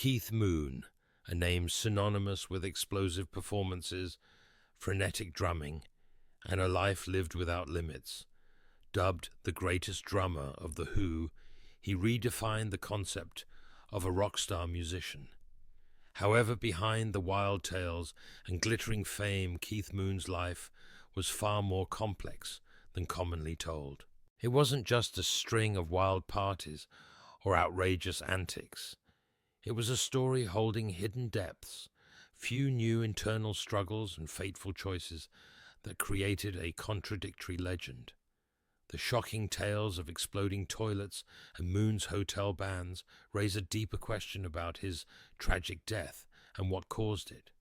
Keith Moon, a name synonymous with explosive performances, frenetic drumming, and a life lived without limits. Dubbed the greatest drummer of The Who, he redefined the concept of a rock star musician. However, behind the wild tales and glittering fame, Keith Moon's life was far more complex than commonly told. It wasn't just a string of wild parties or outrageous antics. It was a story holding hidden depths, few new internal struggles and fateful choices that created a contradictory legend. The shocking tales of exploding toilets and Moon's hotel bands raise a deeper question about his tragic death and what caused it.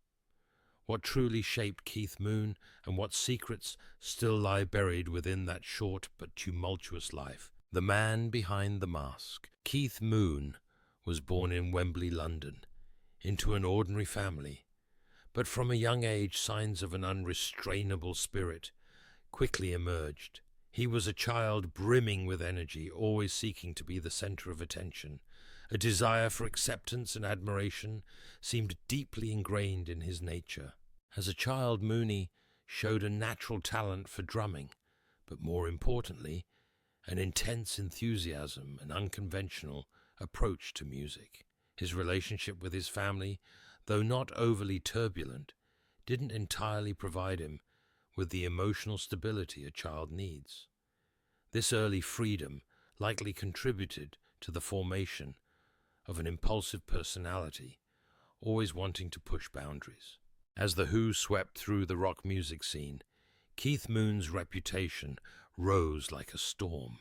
What truly shaped Keith Moon, and what secrets still lie buried within that short but tumultuous life. The man behind the mask. Keith Moon was born in Wembley, London, into an ordinary family, but from a young age signs of an unrestrainable spirit quickly emerged. He was a child brimming with energy, always seeking to be the center of attention. A desire for acceptance and admiration seemed deeply ingrained in his nature. As a child, Mooney showed a natural talent for drumming, but more importantly, an intense enthusiasm and unconventional approach to music. His relationship with his family, though not overly turbulent, didn't entirely provide him with the emotional stability a child needs. This early freedom likely contributed to the formation of an impulsive personality, always wanting to push boundaries. As The Who swept through the rock music scene, Keith Moon's reputation rose like a storm.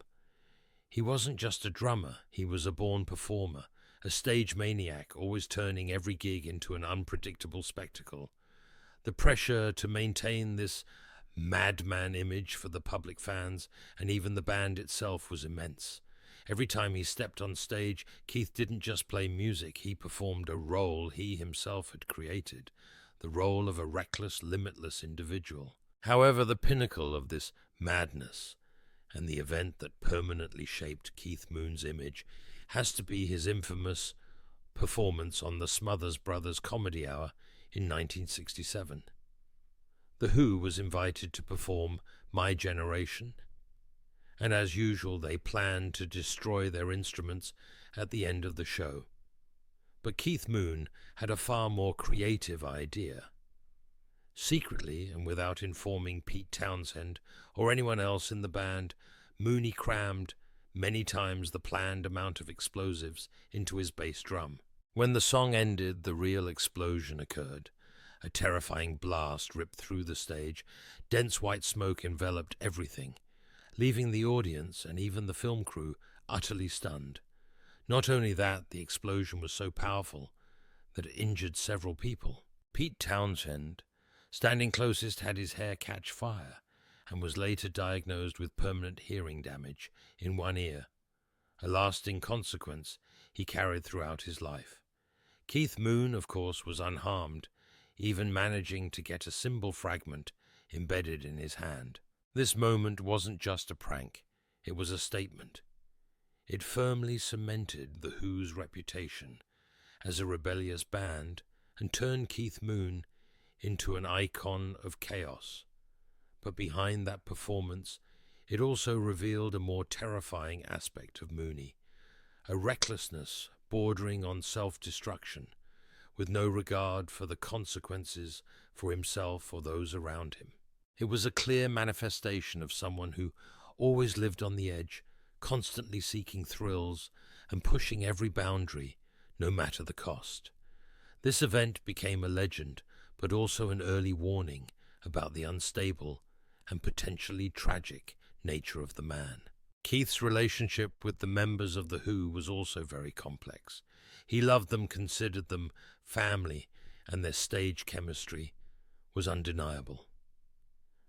He wasn't just a drummer, he was a born performer, a stage maniac, always turning every gig into an unpredictable spectacle. The pressure to maintain this madman image for the public fans and even the band itself was immense. Every time he stepped on stage, Keith didn't just play music, he performed a role he himself had created, the role of a reckless, limitless individual. However, the pinnacle of this madness, and the event that permanently shaped Keith Moon's image, has to be his infamous performance on the Smothers Brothers Comedy Hour in 1967. The Who was invited to perform My Generation, and as usual they planned to destroy their instruments at the end of the show. But Keith Moon had a far more creative idea. Secretly, and without informing Pete Townshend or anyone else in the band, Mooney crammed many times the planned amount of explosives into his bass drum. When the song ended, the real explosion occurred. A terrifying blast ripped through the stage. Dense white smoke enveloped everything, leaving the audience and even the film crew utterly stunned. Not only that, the explosion was so powerful that it injured several people. Pete Townshend, standing closest, had his hair catch fire and was later diagnosed with permanent hearing damage in one ear, a lasting consequence he carried throughout his life. Keith Moon, of course, was unharmed, even managing to get a cymbal fragment embedded in his hand. This moment wasn't just a prank, it was a statement. It firmly cemented The Who's reputation as a rebellious band and turned Keith Moon into an icon of chaos. But behind that performance, it also revealed a more terrifying aspect of Mooney, a recklessness bordering on self-destruction, with no regard for the consequences for himself or those around him. It was a clear manifestation of someone who always lived on the edge, constantly seeking thrills and pushing every boundary, no matter the cost. This event became a legend, but also an early warning about the unstable and potentially tragic nature of the man. Keith's relationship with the members of The Who was also very complex. He loved them, considered them family, and their stage chemistry was undeniable.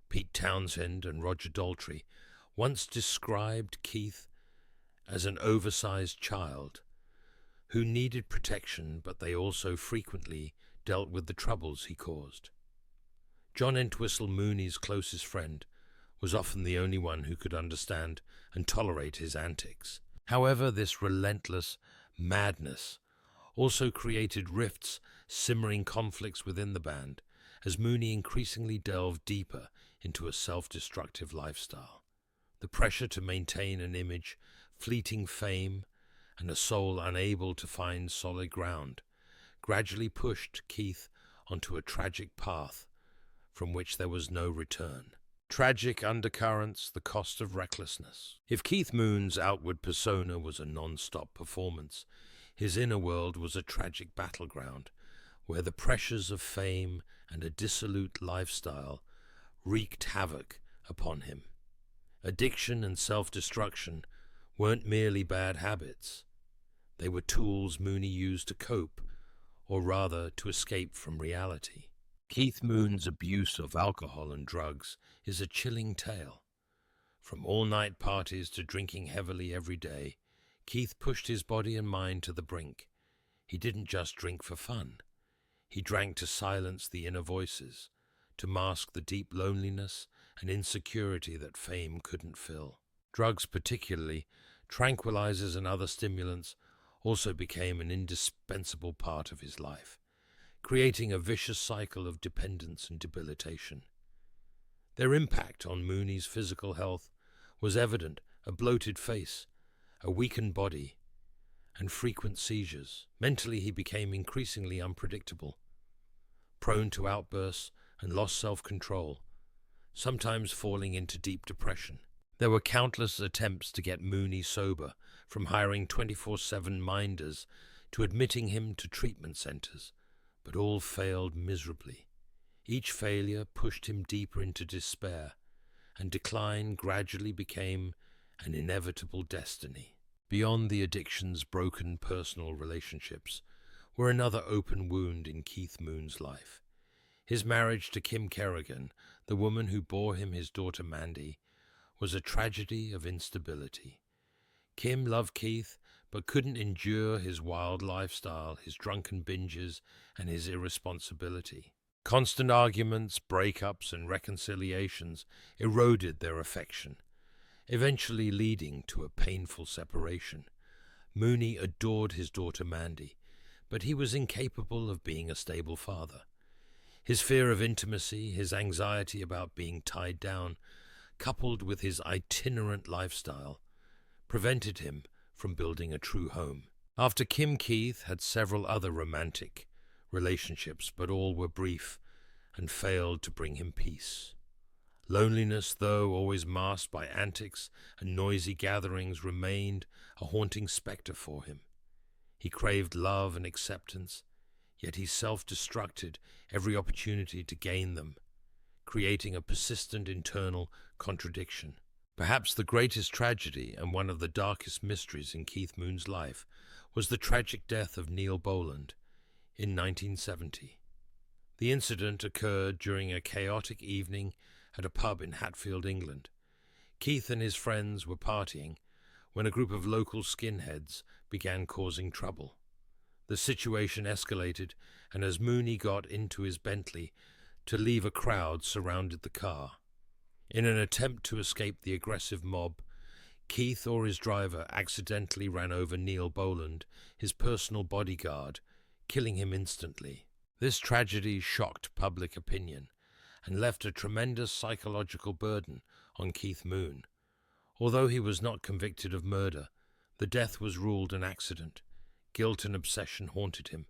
Pete Townshend and Roger Daltrey once described Keith as an oversized child who needed protection, but they also frequently dealt with the troubles he caused. John Entwistle, Mooney's closest friend, was often the only one who could understand and tolerate his antics. However, this relentless madness also created rifts, simmering conflicts within the band, as Mooney increasingly delved deeper into a self-destructive lifestyle. The pressure to maintain an image, fleeting fame, and a soul unable to find solid ground gradually pushed Keith onto a tragic path from which there was no return. Tragic undercurrents, the cost of recklessness. If Keith Moon's outward persona was a non-stop performance, his inner world was a tragic battleground where the pressures of fame and a dissolute lifestyle wreaked havoc upon him. Addiction and self-destruction weren't merely bad habits. They were tools Mooney used to cope, or rather to escape from reality. Keith Moon's abuse of alcohol and drugs is a chilling tale. From all-night parties to drinking heavily every day, Keith pushed his body and mind to the brink. He didn't just drink for fun. He drank to silence the inner voices, to mask the deep loneliness and insecurity that fame couldn't fill. Drugs, particularly tranquilizers and other stimulants, also became an indispensable part of his life, creating a vicious cycle of dependence and debilitation. Their impact on Mooney's physical health was evident: a bloated face, a weakened body, and frequent seizures. Mentally, he became increasingly unpredictable, prone to outbursts and lost self-control, sometimes falling into deep depression. There were countless attempts to get Mooney sober, from hiring 24/7 minders to admitting him to treatment centers, but all failed miserably. Each failure pushed him deeper into despair, and decline gradually became an inevitable destiny. Beyond the addiction's broken personal relationships were another open wound in Keith Moon's life. His marriage to Kim Kerrigan, the woman who bore him his daughter Mandy, was a tragedy of instability. Kim loved Keith, but couldn't endure his wild lifestyle, his drunken binges, and his irresponsibility. Constant arguments, breakups, and reconciliations eroded their affection, eventually leading to a painful separation. Mooney adored his daughter Mandy, but he was incapable of being a stable father. His fear of intimacy, his anxiety about being tied down, coupled with his itinerant lifestyle, prevented him from building a true home. After Kim, Keith had several other romantic relationships, but all were brief and failed to bring him peace. Loneliness, though always masked by antics and noisy gatherings, remained a haunting specter for him. He craved love and acceptance, yet he self-destructed every opportunity to gain them, creating a persistent internal contradiction. Perhaps the greatest tragedy and one of the darkest mysteries in Keith Moon's life was the tragic death of Neil Boland in 1970. The incident occurred during a chaotic evening at a pub in Hatfield, England. Keith and his friends were partying when a group of local skinheads began causing trouble. The situation escalated, and as Mooney got into his Bentley to leave, a crowd surrounded the car. In an attempt to escape the aggressive mob, Keith or his driver accidentally ran over Neil Boland, his personal bodyguard, killing him instantly. This tragedy shocked public opinion and left a tremendous psychological burden on Keith Moon. Although he was not convicted of murder, the death was ruled an accident. Guilt and obsession haunted him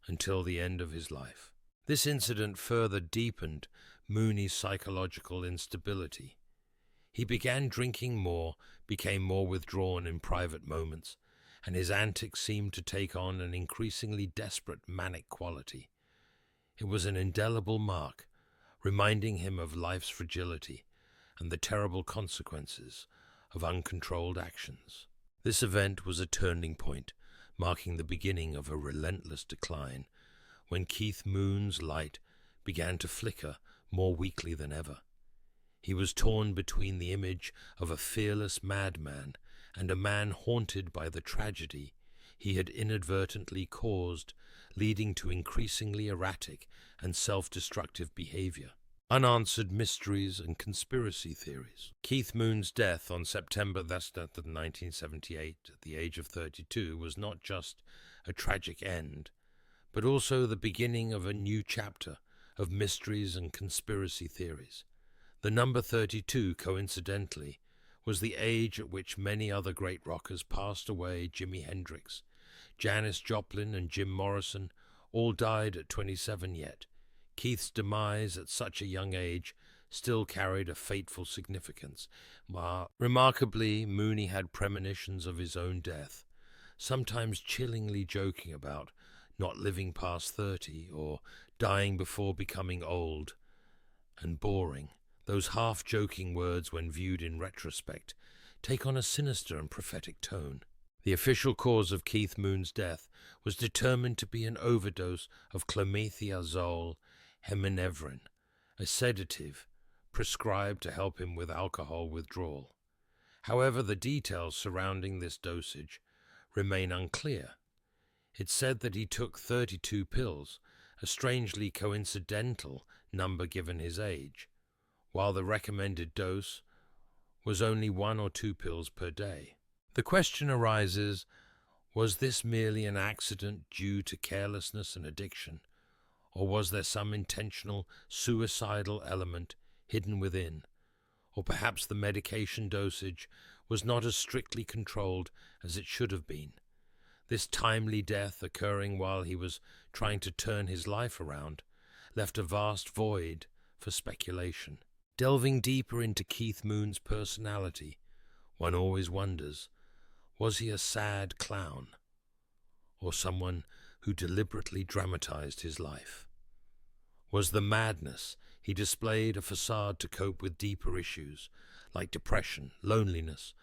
until the end of his life. This incident further deepened Mooney's psychological instability. He began drinking more, became more withdrawn in private moments, and his antics seemed to take on an increasingly desperate manic quality. It was an indelible mark, reminding him of life's fragility and the terrible consequences of uncontrolled actions. This event was a turning point, marking the beginning of a relentless decline, when Keith Moon's light began to flicker more weakly than ever. He was torn between the image of a fearless madman and a man haunted by the tragedy he had inadvertently caused, leading to increasingly erratic and self-destructive behavior. Unanswered mysteries and conspiracy theories. Keith Moon's death on September 1978, at the age of 32, was not just a tragic end, but also the beginning of a new chapter of mysteries and conspiracy theories. The number 32, coincidentally, was the age at which many other great rockers passed away. Jimi Hendrix, Janis Joplin, and Jim Morrison all died at 27 yet. Keith's demise at such a young age still carried a fateful significance. Remarkably, Mooney had premonitions of his own death, sometimes chillingly joking about not living past 30 or dying before becoming old and boring. Those half-joking words, when viewed in retrospect, take on a sinister and prophetic tone. The official cause of Keith Moon's death was determined to be an overdose of clomethazole heminevrin, a sedative prescribed to help him with alcohol withdrawal. However, the details surrounding this dosage remain unclear. It's said that he took 32 pills, a strangely coincidental number given his age, while the recommended dose was only 1 or 2 pills per day. The question arises, was this merely an accident due to carelessness and addiction, or was there some intentional suicidal element hidden within? Or perhaps the medication dosage was not as strictly controlled as it should have been. This timely death, occurring while he was trying to turn his life around, left a vast void for speculation. Delving deeper into Keith Moon's personality, one always wonders, was he a sad clown, or someone who deliberately dramatized his life? Was the madness he displayed a facade to cope with deeper issues, like depression, loneliness,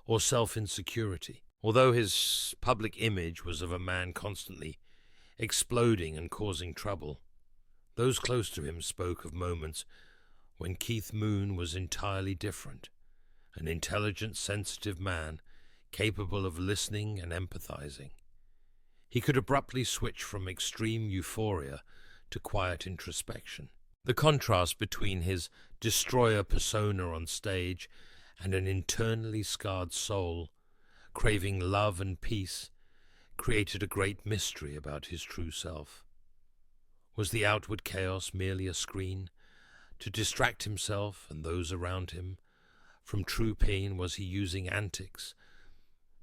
or self-insecurity? Although his public image was of a man constantly exploding and causing trouble, those close to him spoke of moments when Keith Moon was entirely different, an intelligent, sensitive man capable of listening and empathizing. He could abruptly switch from extreme euphoria to quiet introspection. The contrast between his destroyer persona on stage and an internally scarred soul, craving love and peace, created a great mystery about his true self. Was the outward chaos merely a screen to distract himself and those around him from true pain? Was he using antics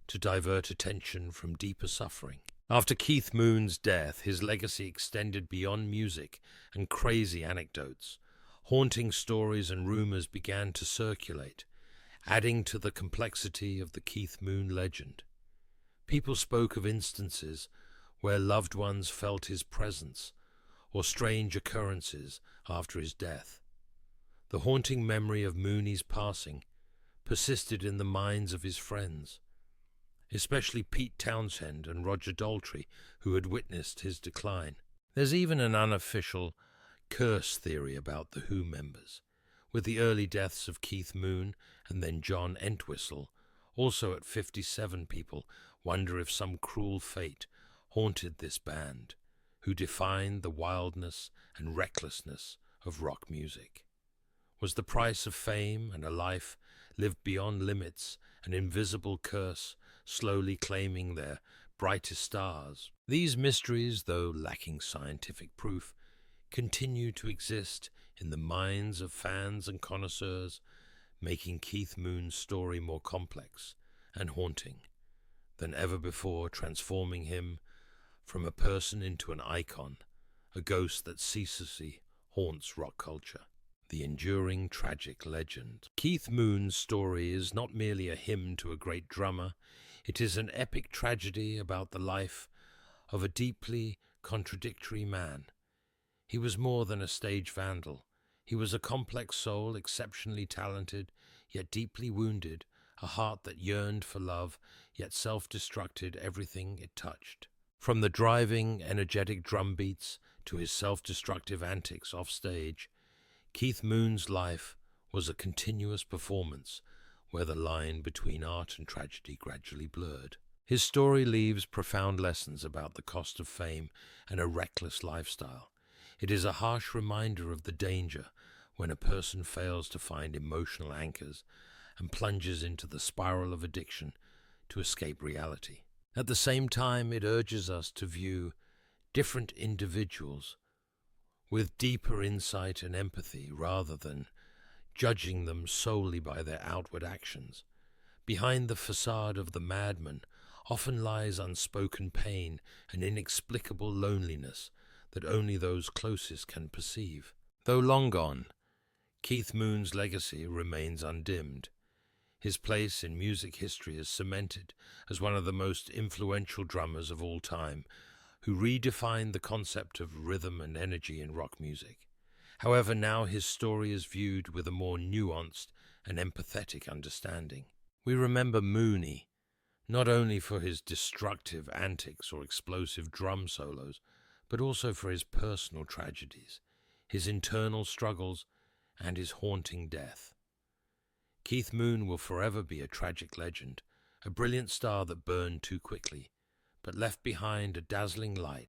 to divert attention from deeper suffering? After Keith Moon's death, his legacy extended beyond music and crazy anecdotes. Haunting stories and rumors began to circulate, adding to the complexity of the Keith Moon legend. People spoke of instances where loved ones felt his presence, or strange occurrences after his death. The haunting memory of Mooney's passing persisted in the minds of his friends, especially Pete Townshend and Roger Daltrey, who had witnessed his decline. There's even an unofficial curse theory about the Who members, with the early deaths of Keith Moon and then John Entwistle. Also at 57, people wonder if some cruel fate haunted this band, who defined the wildness and recklessness of rock music. Was the price of fame and a life lived beyond limits an invisible curse slowly claiming their brightest stars? These mysteries, though lacking scientific proof, continue to exist in the minds of fans and connoisseurs, making Keith Moon's story more complex and haunting than ever before, transforming him from a person into an icon, a ghost that ceaselessly haunts rock culture. The enduring tragic legend. Keith Moon's story is not merely a hymn to a great drummer, it is an epic tragedy about the life of a deeply contradictory man. He was more than a stage vandal. He was a complex soul, exceptionally talented, yet deeply wounded, a heart that yearned for love, yet self-destructed everything it touched. From the driving, energetic drum beats to his self-destructive antics off stage, Keith Moon's life was a continuous performance where the line between art and tragedy gradually blurred. His story leaves profound lessons about the cost of fame and a reckless lifestyle. It is a harsh reminder of the danger when a person fails to find emotional anchors and plunges into the spiral of addiction to escape reality. At the same time, it urges us to view different individuals with deeper insight and empathy rather than judging them solely by their outward actions. Behind the facade of the madman often lies unspoken pain and inexplicable loneliness that only those closest can perceive. Though long gone, Keith Moon's legacy remains undimmed. His place in music history is cemented as one of the most influential drummers of all time, who redefined the concept of rhythm and energy in rock music. However, now his story is viewed with a more nuanced and empathetic understanding. We remember Mooney, not only for his destructive antics or explosive drum solos, but also for his personal tragedies, his internal struggles, and his haunting death. Keith Moon will forever be a tragic legend, a brilliant star that burned too quickly, but left behind a dazzling light